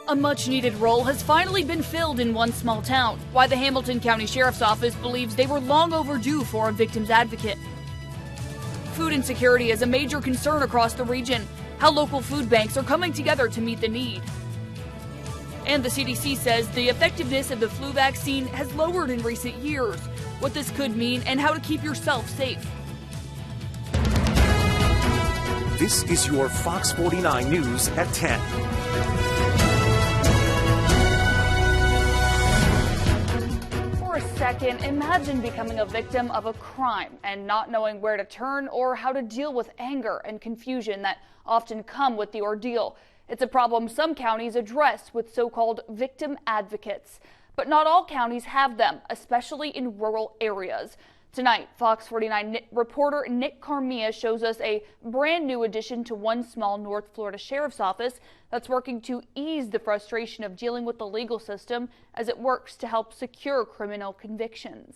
A much-needed role has finally been filled in one small town. Why the Hamilton County Sheriff's Office believes they were long overdue for a victim's advocate. Food insecurity is a major concern across the region. How local food banks are coming together to meet the need. And the CDC says the effectiveness of the flu vaccine has lowered in recent years. What this could mean and how to keep yourself safe. This is your Fox 49 News at 10. For a second, imagine becoming a victim of a crime and not knowing where to turn or how to deal with anger and confusion that often come with the ordeal. It's a problem some counties address with so-called victim advocates. But not all counties have them, especially in rural areas. Tonight, Fox 49 reporter Nick Carmia shows us a brand new addition to one small North Florida Sheriff's Office that's working to ease the frustration of dealing with the legal system as it works to help secure criminal convictions.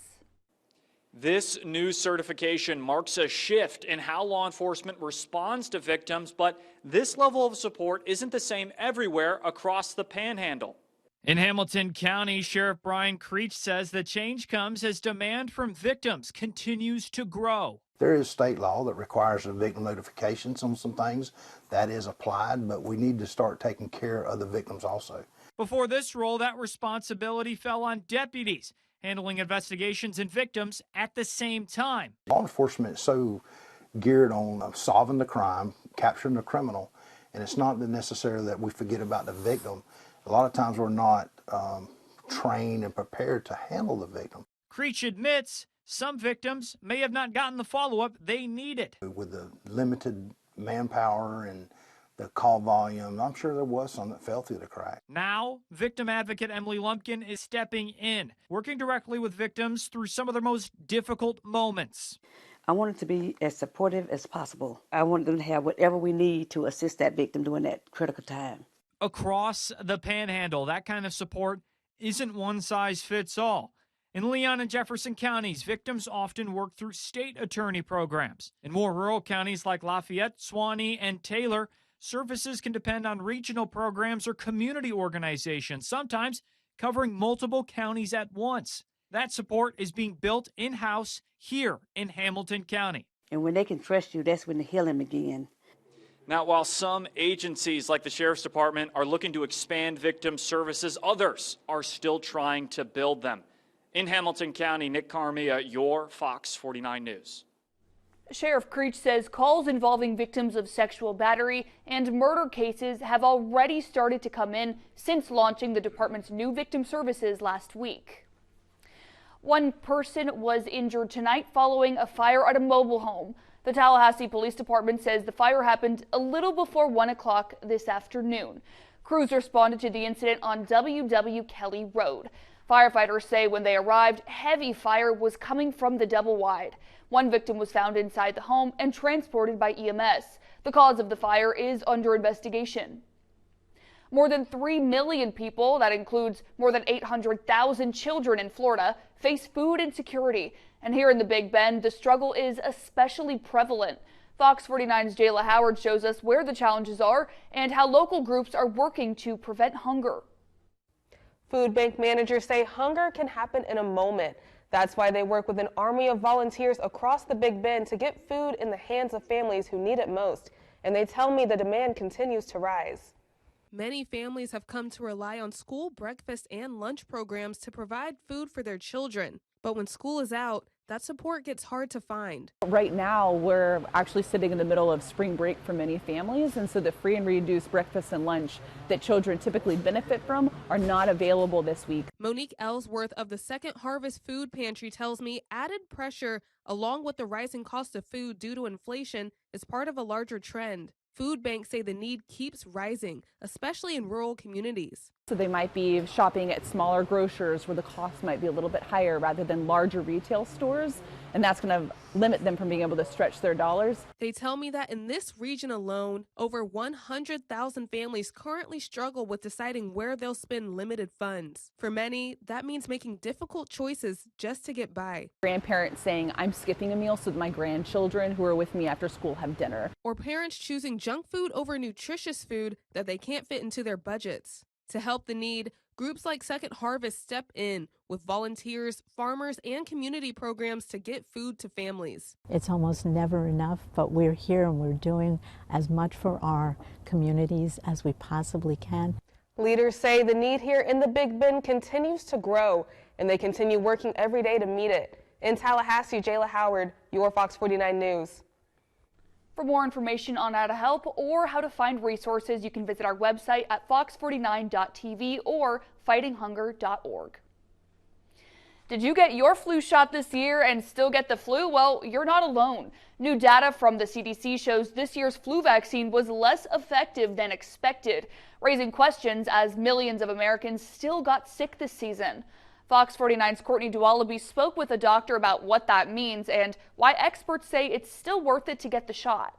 This new certification marks a shift in how law enforcement responds to victims, but this level of support isn't the same everywhere across the Panhandle. In Hamilton County, Sheriff Brian Creech says the change comes as demand from victims continues to grow. There is state law that requires a victim notifications on some things. That is applied, but we need to start taking care of the victims also. Before this role, that responsibility fell on deputies, handling investigations and victims at the same time. Law enforcement is so geared on solving the crime, capturing the criminal, and it's not necessarily that we forget about the victim. A lot of times we're not trained and prepared to handle the victim. Creech admits some victims may have not gotten the follow-up they needed. With the limited manpower and the call volume, I'm sure there was some that fell through the crack. Now, victim advocate Emily Lumpkin is stepping in, working directly with victims through some of their most difficult moments. I wanted to be as supportive as possible. I wanted them to have whatever we need to assist that victim during that critical time. Across the Panhandle, that kind of support isn't one size fits all. In Leon and Jefferson counties, victims often work through state attorney programs. In more rural counties like Lafayette, Suwannee, and Taylor, services can depend on regional programs or community organizations, sometimes covering multiple counties at once. That support is being built in-house here in Hamilton County. And when they can trust you, that's when the healing begins. Now, while some agencies like the Sheriff's Department are looking to expand victim services, others are still trying to build them. In Hamilton County, Nick Carmia, your Fox 49 News. Sheriff Creech says calls involving victims of sexual battery and murder cases have already started to come in since launching the department's new victim services last week. One person was injured tonight following a fire at a mobile home. The Tallahassee Police Department says the fire happened a little before 1 o'clock this afternoon. Crews responded to the incident on W.W. Kelly Road. Firefighters say when they arrived, heavy fire was coming from the double wide. One victim was found inside the home and transported by EMS. The cause of the fire is under investigation. More than 3 million people, that includes more than 800,000 children in Florida, face food insecurity. And here in the Big Bend, the struggle is especially prevalent. Fox 49's Jayla Howard shows us where the challenges are and how local groups are working to prevent hunger. Food bank managers say hunger can happen in a moment. That's why they work with an army of volunteers across the Big Bend to get food in the hands of families who need it most. And they tell me the demand continues to rise. Many families have come to rely on school breakfast and lunch programs to provide food for their children. But when school is out, that support gets hard to find. Right now, we're actually sitting in the middle of spring break for many families, and so the free and reduced breakfast and lunch that children typically benefit from are not available this week. Monique Ellsworth of the Second Harvest Food Pantry tells me added pressure, along with the rising cost of food due to inflation, is part of a larger trend. Food banks say the need keeps rising, especially in rural communities. So they might be shopping at smaller grocers where the cost might be a little bit higher rather than larger retail stores, and that's going to limit them from being able to stretch their dollars. They tell me that in this region alone, over 100,000 families currently struggle with deciding where they'll spend limited funds. For many, that means making difficult choices just to get by. Grandparents saying, I'm skipping a meal so that my grandchildren who are with me after school have dinner. Or parents choosing junk food over nutritious food that they can't fit into their budgets. To help the need, groups like Second Harvest step in with volunteers, farmers, and community programs to get food to families. It's almost never enough, but we're here and we're doing as much for our communities as we possibly can. Leaders say the need here in the Big Bend continues to grow, and they continue working every day to meet it. In Tallahassee, Jayla Howard, your Fox 49 News. For more information on how to help or how to find resources, you can visit our website at fox49.tv or fightinghunger.org. Did you get your flu shot this year and still get the flu? Well, you're not alone. New data from the CDC shows this year's flu vaccine was less effective than expected, raising questions as millions of Americans still got sick this season. Fox 49's Courtney Dualaby spoke with a doctor about what that means and why experts say it's still worth it to get the shot.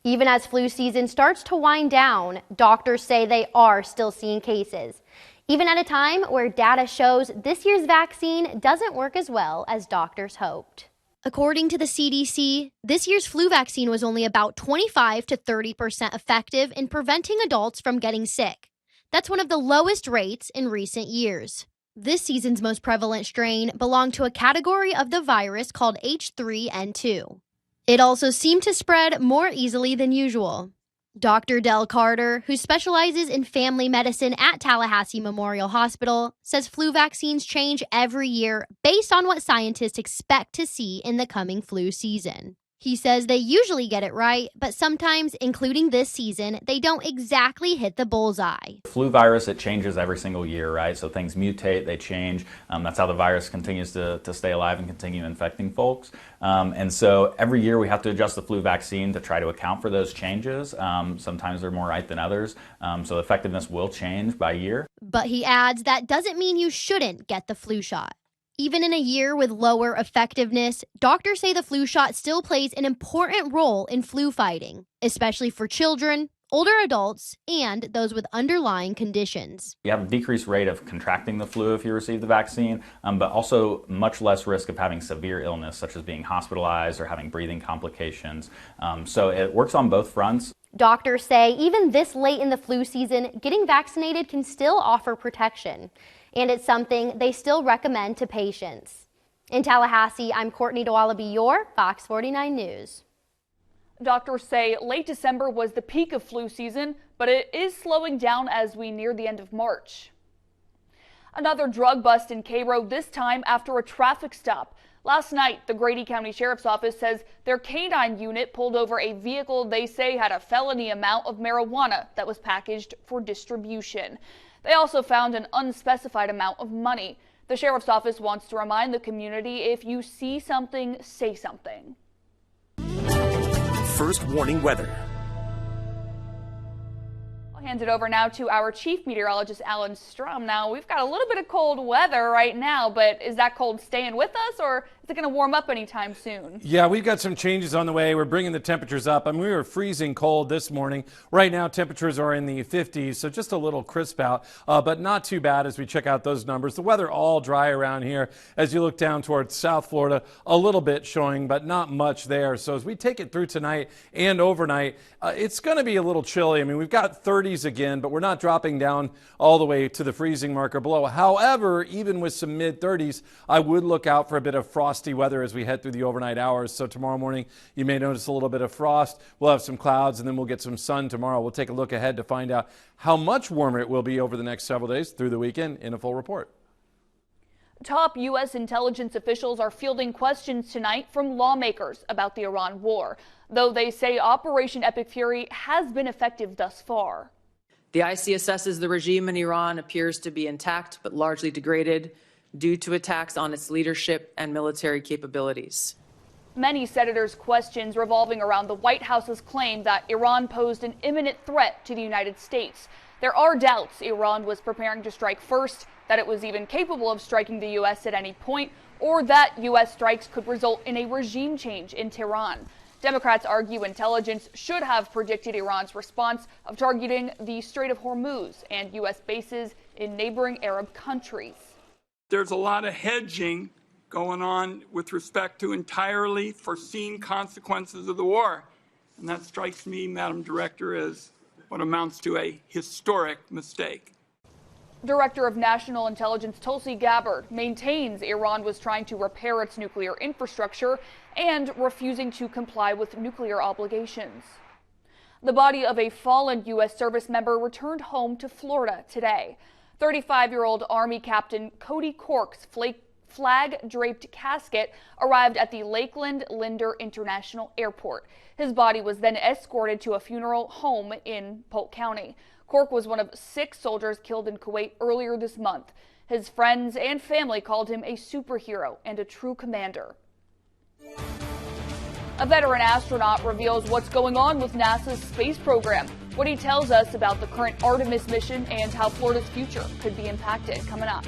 Even as flu season starts to wind down, doctors say they are still seeing cases, even at a time where data shows this year's vaccine doesn't work as well as doctors hoped. According to the CDC, this year's flu vaccine was only about 25 to 30% effective in preventing adults from getting sick. That's one of the lowest rates in recent years. This season's most prevalent strain belonged to a category of the virus called H3N2. It also seemed to spread more easily than usual. Dr. Del Carter, who specializes in family medicine at Tallahassee Memorial Hospital, says flu vaccines change every year based on what scientists expect to see in the coming flu season. He says they usually get it right, but sometimes, including this season, they don't exactly hit the bullseye. Flu virus, it changes every single year, right? So things mutate, they change. That's how the virus continues to stay alive and continue infecting folks. And so every year we have to adjust the flu vaccine to try to account for those changes. Sometimes they're more right than others. So effectiveness will change by year. But he adds that doesn't mean you shouldn't get the flu shot. Even in a year with lower effectiveness, doctors say the flu shot still plays an important role in flu fighting, especially for children, older adults, and those with underlying conditions. You have a decreased rate of contracting the flu if you receive the vaccine, but also much less risk of having severe illness, such as being hospitalized or having breathing complications. So it works on both fronts. Doctors say even this late in the flu season, getting vaccinated can still offer protection. And it's something they still recommend to patients. In Tallahassee, I'm Courtney Dualaby, your Fox 49 News. Doctors say late December was the peak of flu season, but it is slowing down as we near the end of March. Another drug bust in Cairo, this time after a traffic stop. Last night, the Grady County Sheriff's Office says their canine unit pulled over a vehicle they say had a felony amount of marijuana that was packaged for distribution. They also found an unspecified amount of money. The Sheriff's Office wants to remind the community, if you see something, say something. First warning weather. I'll hand it over now to our chief meteorologist, Alan Strum. Now, we've got a little bit of cold weather right now, but is that cold staying with us, or is it going to warm up anytime soon? Yeah, we've got some changes on the way. We're bringing the temperatures up. I mean, we were freezing cold this morning. Right now, temperatures are in the 50s, so just a little crisp out, but not too bad as we check out those numbers. The weather all dry around here. As you look down towards South Florida, a little bit showing, but not much there. So as we take it through tonight and overnight, it's going to be a little chilly. I mean, we've got 30s again, but we're not dropping down all the way to the freezing mark or below. However, even with some mid-30s, I would look out for a bit of frosty weather as we head through the overnight hours. So tomorrow morning, you may notice a little bit of frost. We'll have some clouds, and then we'll get some sun tomorrow. We'll take a look ahead to find out how much warmer it will be over the next several days through the weekend in a full report. Top U.S. intelligence officials are fielding questions tonight from lawmakers about the Iran war, though they say Operation Epic Fury has been effective thus far. The IC assesses the regime in Iran appears to be intact but largely degraded due to attacks on its leadership and military capabilities. Many senators' questions revolving around the White House's claim that Iran posed an imminent threat to the United States. There are doubts Iran was preparing to strike first, that it was even capable of striking the U.S. at any point, or that U.S. strikes could result in a regime change in Tehran. Democrats argue intelligence should have predicted Iran's response of targeting the Strait of Hormuz and U.S. bases in neighboring Arab countries. There's a lot of hedging going on with respect to entirely foreseen consequences of the war. And that strikes me, Madam Director, as what amounts to a historic mistake. Director of National Intelligence Tulsi Gabbard maintains Iran was trying to repair its nuclear infrastructure and refusing to comply with nuclear obligations. The body of a fallen U.S. service member returned home to Florida today. 35-year-old Army Captain Cody Cork's flag-draped casket arrived at the Lakeland Linder International Airport. His body was then escorted to a funeral home in Polk County. Cork was one of 6 soldiers killed in Kuwait earlier this month. His friends and family called him a superhero and a true commander. A veteran astronaut reveals what's going on with NASA's space program, what he tells us about the current Artemis mission and how Florida's future could be impacted. Coming up.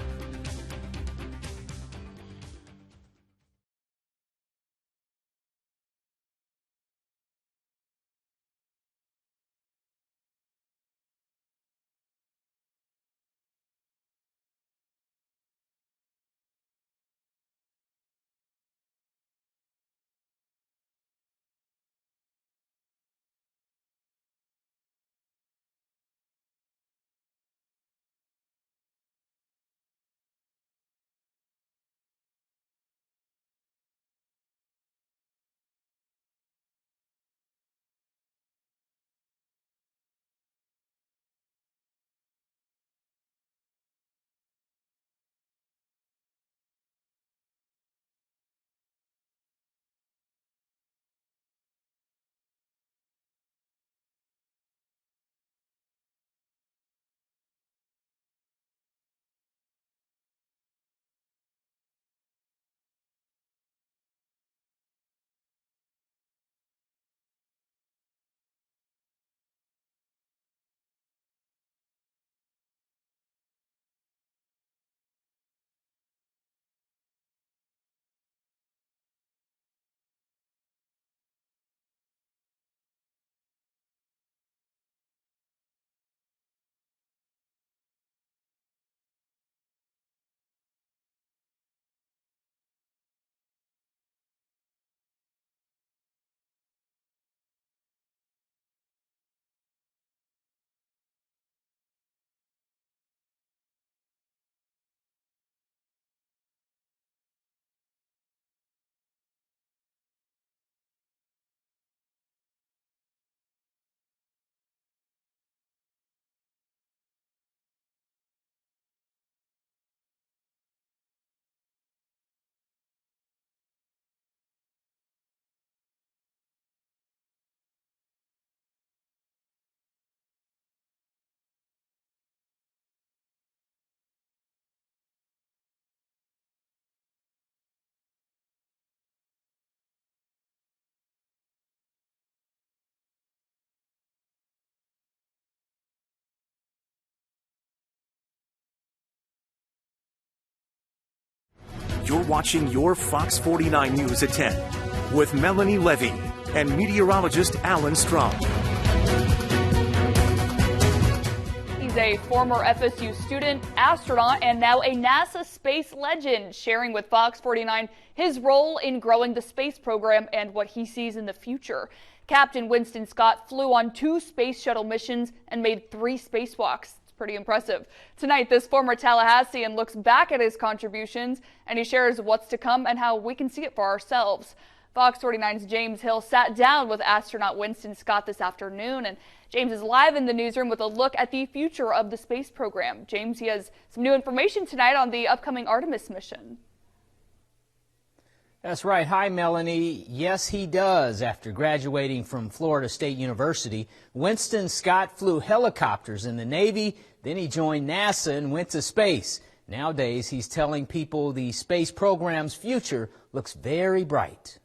You're watching your Fox 49 News at 10 with Melanie Levy and meteorologist Alan Strong. He's a former FSU student, astronaut, and now a NASA space legend, sharing with Fox 49 his role in growing the space program and what he sees in the future. Captain Winston Scott flew on 2 space shuttle missions and made 3 spacewalks. Pretty impressive. Tonight, this former Tallahassean looks back at his contributions and he shares what's to come and how we can see it for ourselves. Fox 49's James Hill sat down with astronaut Winston Scott this afternoon, and James is live in the newsroom with a look at the future of the space program. James, he has some new information tonight on the upcoming Artemis mission. That's right. Hi, Melanie. Yes, he does. After graduating from Florida State University, Winston Scott flew helicopters in the Navy. Then he joined NASA and went to space. Nowadays, he's telling people the space program's future looks very bright.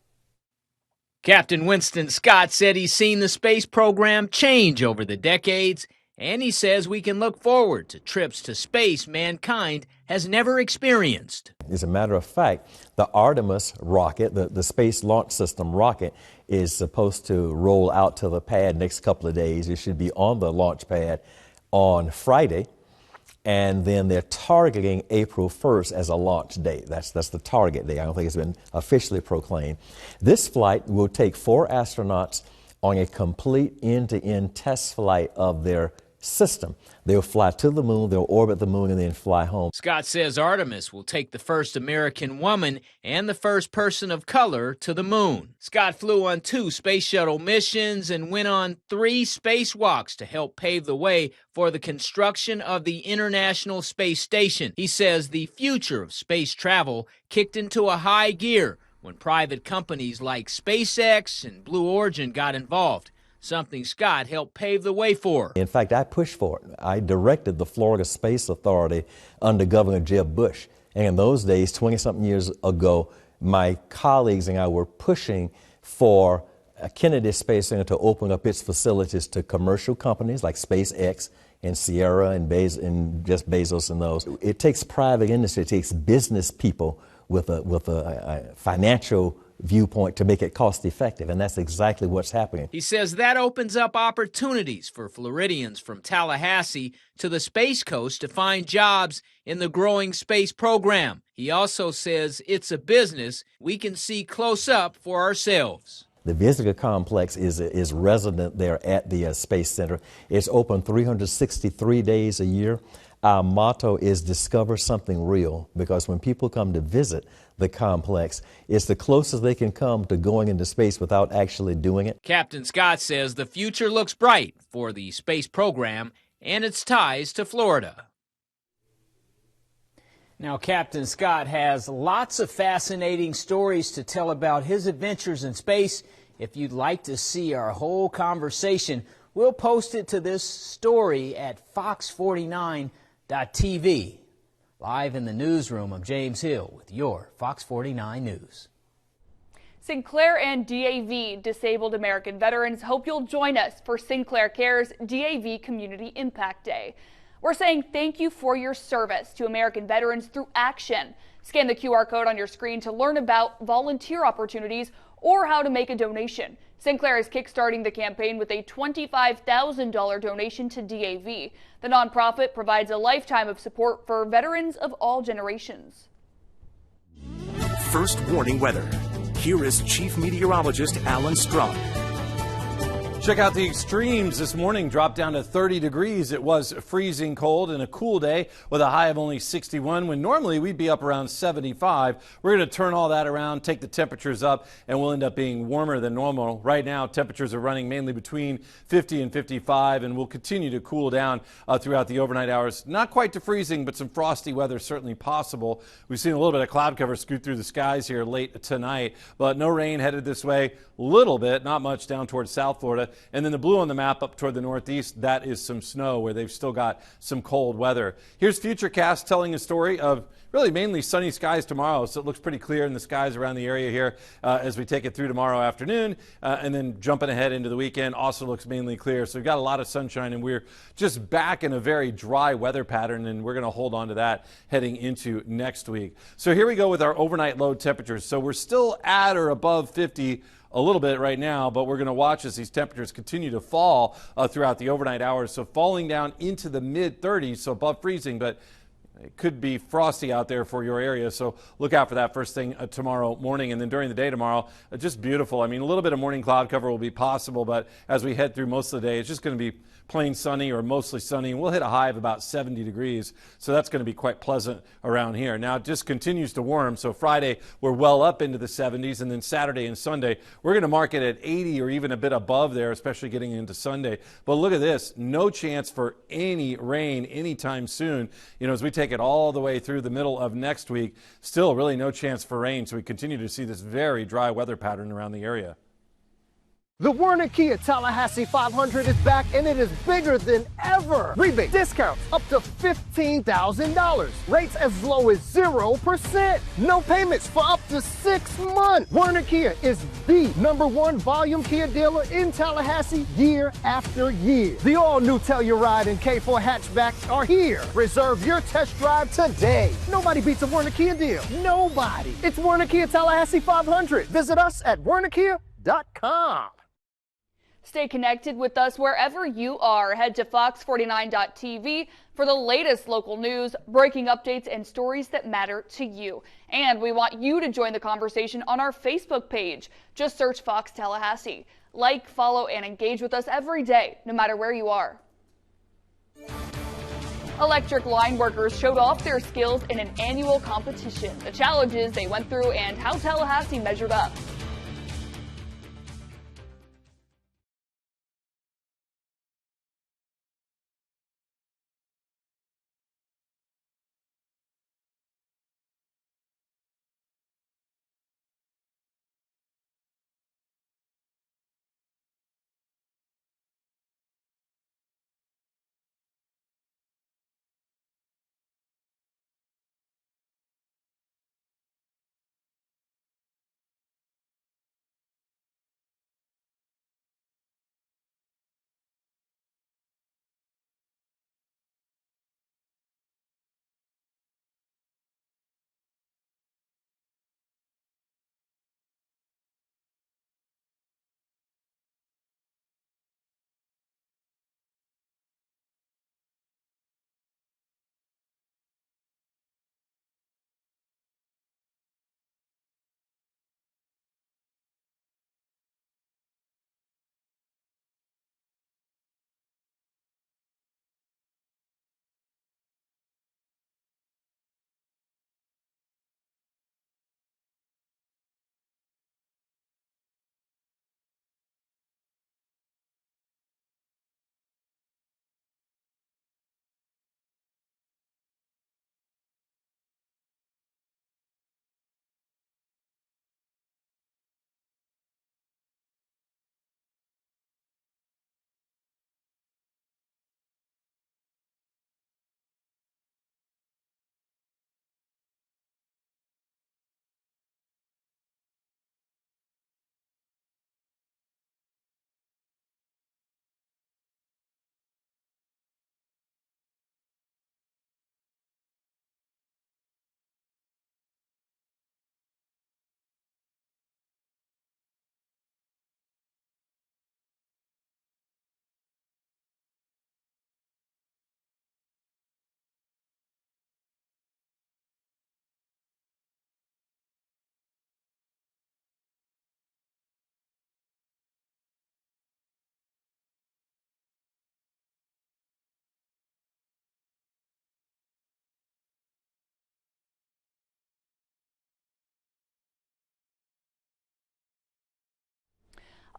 Captain Winston Scott said he's seen the space program change over the decades, and he says we can look forward to trips to space mankind has never experienced. As a matter of fact, the Artemis rocket, the Space Launch System rocket, is supposed to roll out to the pad next couple of days. It should be on the launch pad on Friday, and then they're targeting April 1st as a launch date. That's the target date. I don't think it's been officially proclaimed. This flight will take 4 astronauts on a complete end-to-end test flight of their system. They'll fly to the moon, they'll orbit the moon, and then fly home. Scott says Artemis will take the first American woman and the first person of color to the moon. Scott flew on 2 space shuttle missions and went on 3 spacewalks to help pave the way for the construction of the International Space Station. He says the future of space travel kicked into a high gear when private companies like SpaceX and Blue Origin got involved, something Scott helped pave the way for. In fact, I pushed for it. I directed the Florida Space Authority under Governor Jeb Bush. And in those days, 20-something years ago, my colleagues and I were pushing for Kennedy Space Center to open up its facilities to commercial companies like SpaceX and Sierra and just Bezos and those. It takes private industry, it takes business people with a financial viewpoint to make it cost effective, and that's exactly what's happening. He says that opens up opportunities for Floridians from Tallahassee to the Space Coast to find jobs in the growing space program. He also says it's a business we can see close up for ourselves. The visitor complex is resident there at the Space Center. It's open 363 days a year. Our motto is discover something real, because when people come to visit the complex, it's the closest they can come to going into space without actually doing it. Captain Scott says the future looks bright for the space program and its ties to Florida. Now, Captain Scott has lots of fascinating stories to tell about his adventures in space. If you'd like to see our whole conversation, we'll post it to this story at Fox49.TV. Live in the newsroom of James Hill with your Fox 49 News. Sinclair and DAV Disabled American Veterans hope you'll join us for Sinclair Cares DAV Community Impact Day. We're saying thank you for your service to American veterans through action. Scan the QR code on your screen to learn about volunteer opportunities or how to make a donation. Sinclair is kickstarting the campaign with a $25,000 donation to DAV. The nonprofit provides a lifetime of support for veterans of all generations. First warning weather. Here is Chief Meteorologist Alan Strong. Check out the extremes this morning. Dropped down to 30 degrees. It was freezing cold and a cool day with a high of only 61 when normally we'd be up around 75. We're going to turn all that around, take the temperatures up, and we'll end up being warmer than normal. Right now, temperatures are running mainly between 50 and 55 and will continue to cool down throughout the overnight hours. Not quite to freezing, but some frosty weather certainly possible. We've seen a little bit of cloud cover scoot through the skies here late tonight, but no rain headed this way. Little bit, not much, down towards South Florida. And then the blue on the map up toward the northeast, that is some snow where they've still got some cold weather. Here's Futurecast telling a story of really mainly sunny skies tomorrow, so it looks pretty clear in the skies around the area here as we take it through tomorrow afternoon, and then jumping ahead into the weekend also looks mainly clear. So we've got a lot of sunshine, and we're just back in a very dry weather pattern, and we're going to hold on to that heading into next week. So here we go with our overnight low temperatures. So we're still at or above 50 a little bit right now, but we're going to watch as these temperatures continue to fall throughout the overnight hours. So falling down into the mid 30s, so above freezing, but it could be frosty out there for your area, so look out for that first thing tomorrow morning. And then during the day tomorrow, just beautiful. I mean, a little bit of morning cloud cover will be possible, but as we head through most of the day, it's just going to be plain sunny or mostly sunny. We'll hit a high of about 70 degrees, so that's going to be quite pleasant around here. Now, it just continues to warm, so Friday we're well up into the 70s, and then Saturday and Sunday we're going to mark it at 80 or even a bit above there, especially getting into Sunday. But look at this, no chance for any rain anytime soon. You know, as we take it all the way through the middle of next week, still really no chance for rain, so we continue to see this very dry weather pattern around the area. The Werner Kia Tallahassee 500 is back, and it is bigger than ever. Rebate discounts up to $15,000. Rates as low as 0%. No payments for up to 6 months. Werner Kia is the #1 volume Kia dealer in Tallahassee year after year. The all-new Telluride and K4 hatchbacks are here. Reserve your test drive today. Nobody beats a Werner Kia deal. Nobody. It's Werner Kia Tallahassee 500. Visit us at wernerkia.com. Stay connected with us wherever you are. Head to fox49.tv for the latest local news, breaking updates, and stories that matter to you. And we want you to join the conversation on our Facebook page. Just search Fox Tallahassee. Like, follow, and engage with us every day, no matter where you are. Electric line workers showed off their skills in an annual competition, the challenges they went through, and how Tallahassee measured up.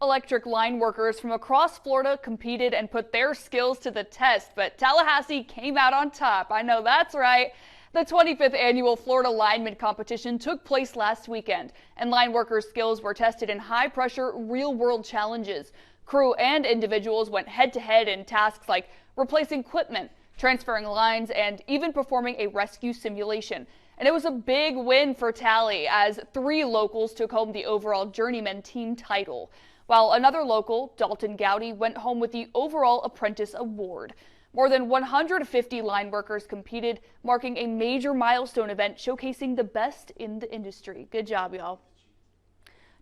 Electric line workers from across Florida competed and put their skills to the test, but Tallahassee came out on top. I know that's right. The 25th annual Florida Lineman Competition took place last weekend, and line workers' skills were tested in high-pressure, real-world challenges. Crew and individuals went head-to-head in tasks like replacing equipment, transferring lines, and even performing a rescue simulation. And it was a big win for Tally, as 3 locals took home the overall journeyman team title, while another local, Dalton Gowdy, went home with the overall apprentice award. More than 150 line workers competed, marking a major milestone event showcasing the best in the industry. Good job, y'all.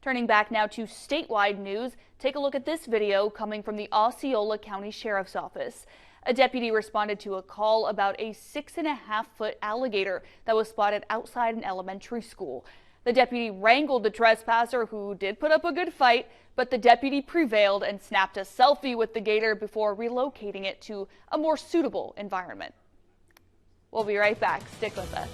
Turning back now to statewide news, take a look at this video coming from the Osceola County Sheriff's Office. A deputy responded to a call about a 6.5-foot alligator that was spotted outside an elementary school. The deputy wrangled the trespasser, who did put up a good fight, but the deputy prevailed and snapped a selfie with the gator before relocating it to a more suitable environment. We'll be right back. Stick with us.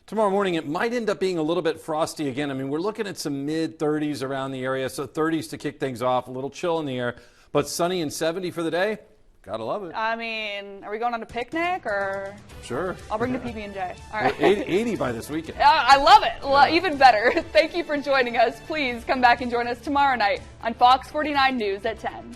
Tomorrow morning, it might end up being a little bit frosty again. I mean, we're looking at some mid-30s around the area, so 30s to kick things off, a little chill in the air, but sunny and 70 for the day. Gotta love it. I mean, are we going on a picnic or? Sure. I'll bring the PB&J. All right. 80 by this weekend. I love it. Yeah. Even better. Thank you for joining us. Please come back and join us tomorrow night on Fox 49 News at 10.